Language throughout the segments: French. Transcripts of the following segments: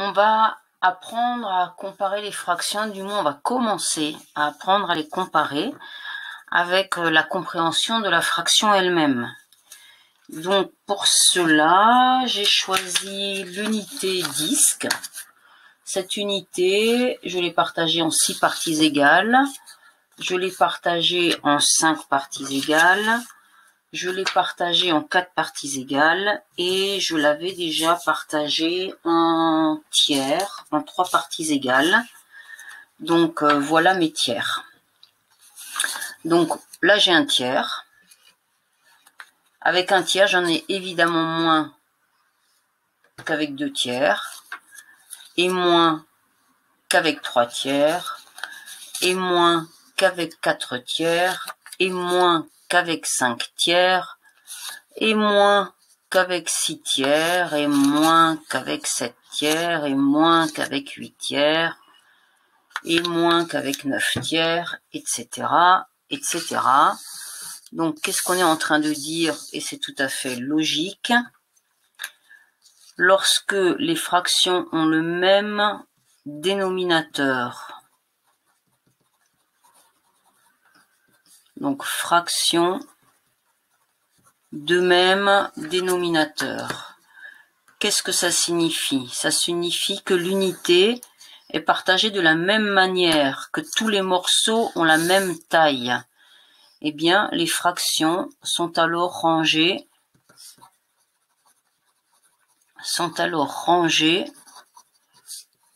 on va apprendre à comparer les fractions, du moins on va commencer à apprendre à les comparer avec la compréhension de la fraction elle-même. Donc pour cela, j'ai choisi l'unité disque. Cette unité, je l'ai partagée en 6 parties égales. Je l'ai partagée en 5 parties égales. Je l'ai partagée en 4 parties égales et je l'avais déjà partagée en tiers, en 3 parties égales. Donc voilà mes tiers. Donc là j'ai un tiers. Avec un tiers, j'en ai évidemment moins qu'avec 2 tiers, et moins qu'avec 3 tiers, et moins qu'avec 4 tiers, et moins qu'avec 5 tiers, et moins qu'avec 6 tiers, et moins qu'avec 7 tiers, et moins qu'avec 8 tiers, et moins qu'avec 9 tiers, etc., etc. Donc, qu'est-ce qu'on est en train de dire? Et c'est tout à fait logique. Lorsque les fractions ont le même dénominateur, donc fraction de même dénominateur, qu'est-ce que ça signifie? Ça signifie que l'unité est partagée de la même manière, que tous les morceaux ont la même taille. Eh bien, les fractions sont alors rangées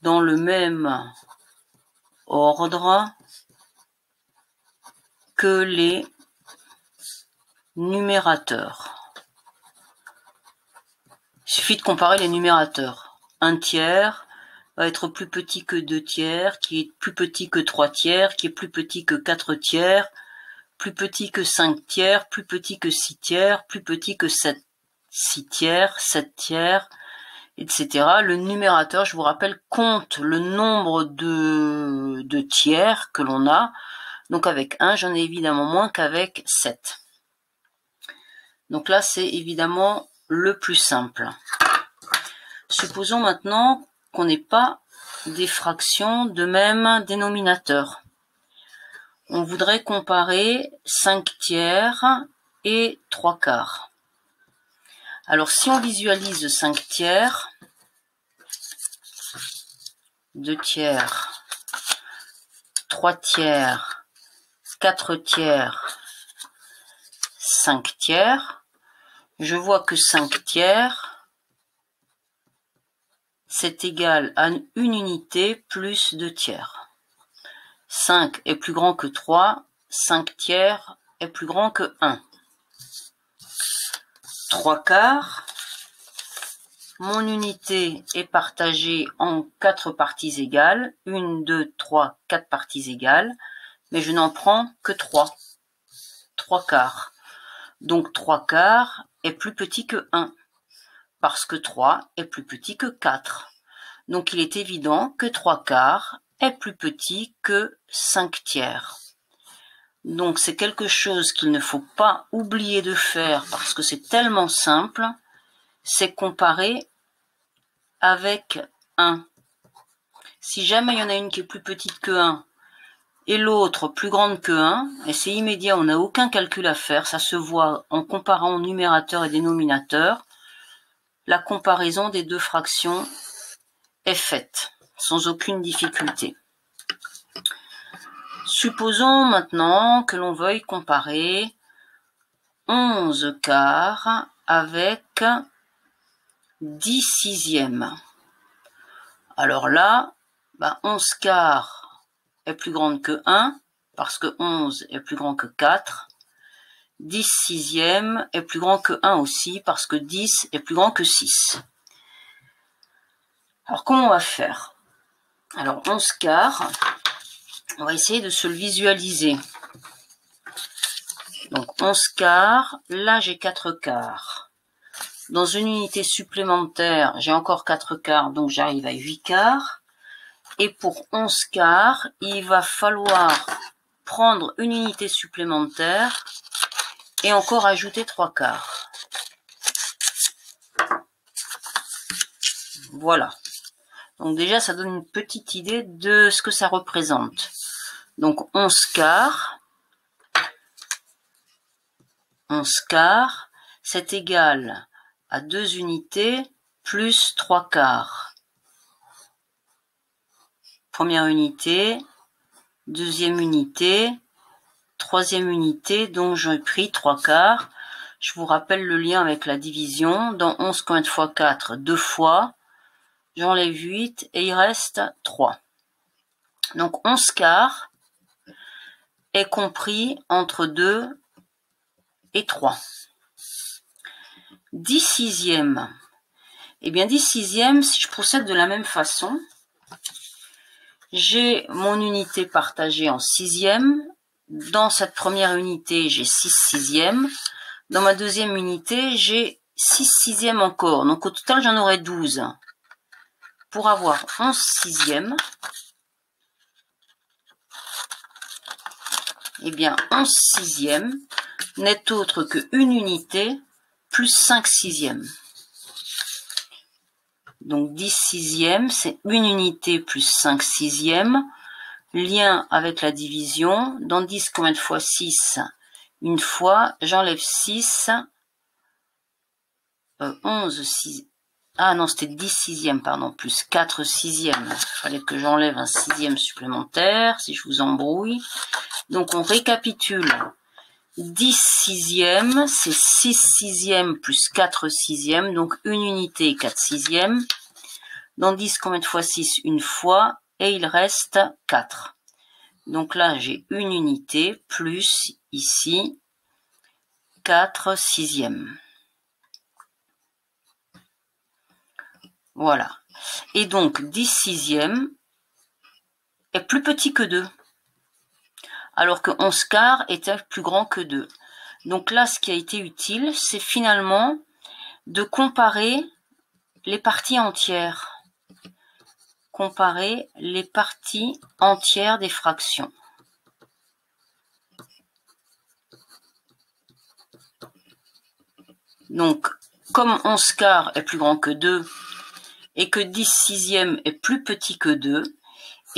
dans le même ordre que les numérateurs. Il suffit de comparer les numérateurs. Un tiers va être plus petit que 2 tiers, qui est plus petit que 3 tiers, qui est plus petit que 4 tiers, plus petit que 5 tiers, plus petit que 6 tiers, plus petit que 6 tiers, 7 tiers, etc. Le numérateur, je vous rappelle, compte le nombre de tiers que l'on a. Donc avec 1, j'en ai évidemment moins qu'avec 7. Donc là, c'est évidemment le plus simple. Supposons maintenant qu'on n'ait pas des fractions de même dénominateur. On voudrait comparer 5 tiers et 3 quarts. Alors si on visualise 5 tiers, 2 tiers, 3 tiers, 4 tiers, 5 tiers, je vois que 5 tiers, c'est égal à une unité plus 2 tiers. 5 est plus grand que 3, 5 tiers est plus grand que 1. 3 quarts, mon unité est partagée en 4 parties égales, 1, 2, 3, 4 parties égales, mais je n'en prends que 3. 3 quarts. Donc 3 quarts est plus petit que 1, parce que 3 est plus petit que 4. Donc il est évident que 3 quarts est plus petit que 5 tiers. Donc c'est quelque chose qu'il ne faut pas oublier de faire parce que c'est tellement simple, c'est comparer avec 1. Si jamais il y en a une qui est plus petite que 1 et l'autre plus grande que 1, et c'est immédiat, on n'a aucun calcul à faire, ça se voit en comparant numérateur et dénominateur, la comparaison des deux fractions est faite, sans aucune difficulté. Supposons maintenant que l'on veuille comparer 11 quarts avec 10 sixièmes. Alors là, 11 quarts est plus grande que 1, parce que 11 est plus grand que 4. 10 sixièmes est plus grand que 1 aussi, parce que 10 est plus grand que 6. Alors comment on va faire? Alors 11 quarts, on va essayer de se le visualiser. Donc 11 quarts, là j'ai 4 quarts. Dans une unité supplémentaire, j'ai encore 4 quarts, donc j'arrive à 8 quarts. Et pour 11 quarts, il va falloir prendre une unité supplémentaire et encore ajouter 3 quarts. Voilà. Donc déjà, ça donne une petite idée de ce que ça représente. Donc 11 quarts. 11 quarts, c'est égal à 2 unités plus 3 quarts. Première unité, deuxième unité, troisième unité, donc j'ai pris 3 quarts. Je vous rappelle le lien avec la division. Dans 11 combien de fois 4, 2 fois. J'enlève 8 et il reste 3. Donc 11 quarts est compris entre 2 et 3. 10 sixièmes. Eh bien 10 sixièmes, si je procède de la même façon, j'ai mon unité partagée en sixièmes. Dans cette première unité, j'ai 6 sixièmes. Dans ma deuxième unité, j'ai 6 sixièmes encore. Donc au total, j'en aurai 12. Pour avoir 11 sixièmes, eh bien 11 sixièmes n'est autre que une unité plus 5 sixièmes. Donc 10 sixièmes, c'est une unité plus 5 sixièmes. Lien avec la division. Dans 10, combien de fois 6? Une fois. J'enlève 6. 11 6. Ah non, c'était 10 sixièmes, pardon, plus 4 sixièmes. Il fallait que j'enlève un sixième supplémentaire, si je vous embrouille. Donc on récapitule. 10 sixièmes, c'est 6 sixièmes plus 4 sixièmes, donc une unité et 4 sixièmes. Dans 10, combien de fois 6? Une fois, et il reste 4. Donc là, j'ai une unité plus, ici, 4 sixièmes. Voilà. Et donc, 10 sixièmes est plus petit que 2. Alors que 11 quarts était plus grand que 2. Donc là, ce qui a été utile, c'est finalement de comparer les parties entières. Comparer les parties entières des fractions. Donc, comme 11 quarts est plus grand que 2 et que 10 sixièmes est plus petit que 2,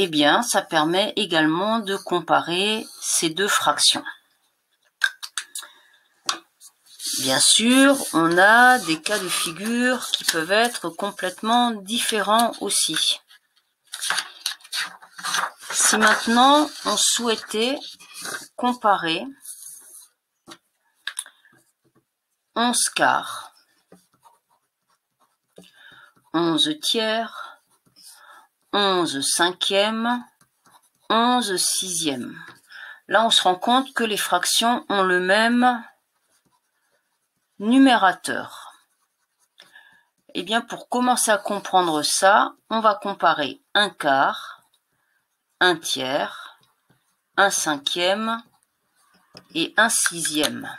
eh bien, ça permet également de comparer ces deux fractions. Bien sûr, on a des cas de figure qui peuvent être complètement différents aussi. Si maintenant, on souhaitait comparer 11 quarts, 11 tiers, 11 cinquièmes, 11 sixièmes. Là, on se rend compte que les fractions ont le même numérateur. Eh bien, pour commencer à comprendre ça, on va comparer un quart, un tiers, un cinquième et un sixième.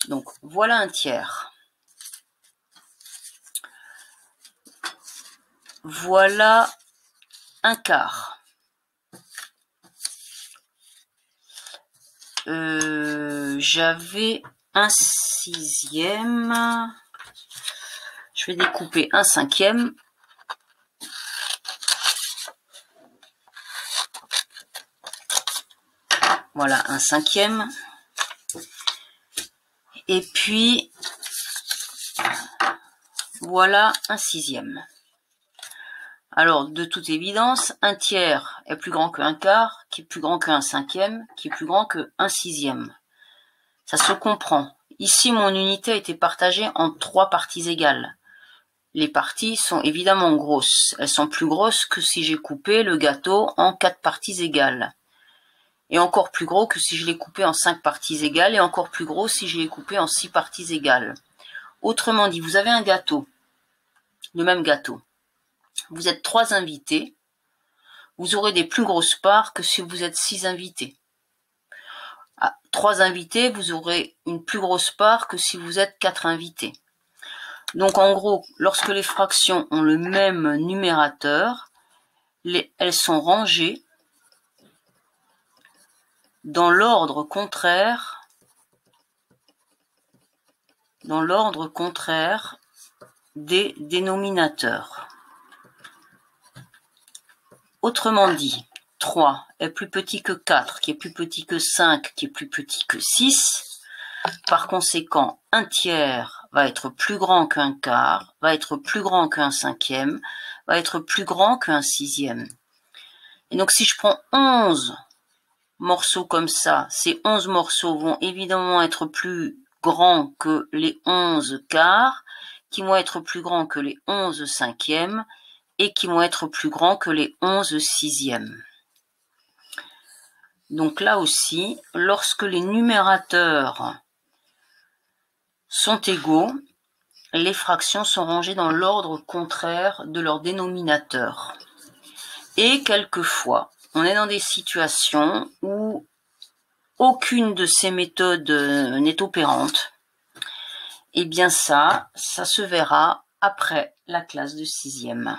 Donc, voilà un tiers. Voilà un quart. J'avais un sixième. Je vais découper un cinquième. Voilà un cinquième. Et puis, voilà un sixième. Alors, de toute évidence, un tiers est plus grand qu'un quart, qui est plus grand qu'un cinquième, qui est plus grand qu'un sixième. Ça se comprend. Ici, mon unité a été partagée en 3 parties égales. Les parties sont évidemment grosses. Elles sont plus grosses que si j'ai coupé le gâteau en 4 parties égales. Et encore plus gros que si je l'ai coupé en 5 parties égales, et encore plus gros si je l'ai coupé en 6 parties égales. Autrement dit, vous avez un gâteau, le même gâteau. Vous êtes 3 invités, vous aurez des plus grosses parts que si vous êtes 6 invités. À 3 invités, vous aurez une plus grosse part que si vous êtes 4 invités. Donc en gros, lorsque les fractions ont le même numérateur, elles sont rangées dans l'ordre contraire des dénominateurs. Autrement dit, 3 est plus petit que 4, qui est plus petit que 5, qui est plus petit que 6. Par conséquent, un tiers va être plus grand qu'un quart, va être plus grand qu'un cinquième, va être plus grand qu'un sixième. Et donc si je prends 11 morceaux comme ça, ces 11 morceaux vont évidemment être plus grands que les 11 quarts, qui vont être plus grands que les 11 cinquièmes, et qui vont être plus grands que les 11 sixièmes. Donc là aussi, lorsque les numérateurs sont égaux, les fractions sont rangées dans l'ordre contraire de leur dénominateur. Et quelquefois, on est dans des situations où aucune de ces méthodes n'est opérante. Et bien ça se verra après la classe de 6e.